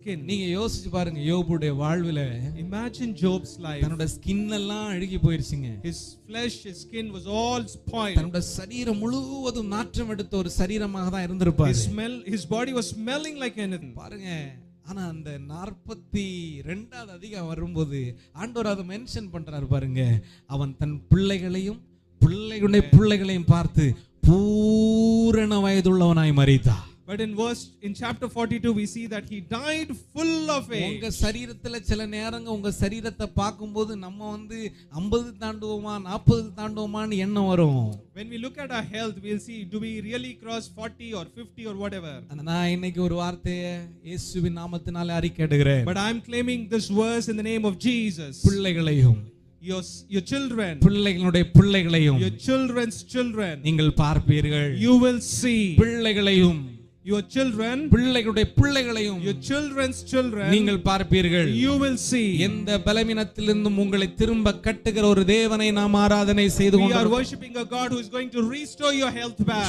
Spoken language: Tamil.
skin. நீங்க யோசிச்சு பாருங்க, யோபுடைய வாழ்வில Imagine Job's life. தன்னோட ஸ்கின் எல்லாம் அழுகி போயிருச்சுங்க. His flesh, his skin was all spoiled. தன்னோட சரீரம் முழுவதும் நாற்றம் எடுத்த ஒரு சரீரமாக தான் இருந்திருப்பாரு. His body was smelling like anything. பாருங்க, ஆனா அந்த 42வது அதிகாரம் வரும்போது ஆண்டவர் அதை மென்ஷன் பண்றாரு பாருங்க. அவன் தன் பிள்ளைகளையும் பிள்ளைகளுடைய பிள்ளைகளையும் பார்த்து பூரண வயதுள்ளவனாய் மரித்தான். But in chapter 42 we see that he died full of age. உங்க சரீரத்துல சில நேரங்க உங்க சரீரத்தை பார்க்கும்போது நம்ம 50 தாண்டுவோமா 40 தாண்டுவோமான்னு எண்ணம் வரும். When we look at our health, we'll see, do we really cross 40 or 50 or whatever? நான் இன்னைக்கு ஒரு வார்த்தையை இயேசுவின் நாமத்தினாலே அறிக்கையிடுகிறேன். But I'm claiming this verse in the name of Jesus. பிள்ளைகளையும் your children, பிள்ளைகளுடைய பிள்ளைகளையும் your children's children, நீங்கள் பார்ப்பீர்கள். you will see. பிள்ளைகளையும் your children, பிள்ளைகளுடைய பிள்ளைகளையும் your children's children, நீங்கள் பார்ப்பீர்கள். you will see. எந்த பலவீனத்திலிருந்தும் உங்களை திரும்ப கட்டுகிற ஒரு தேவனை நாம் ஆராதனை செய்து We are கொண்டிருக்கிறோம். worshiping a God who is going to restore your health back.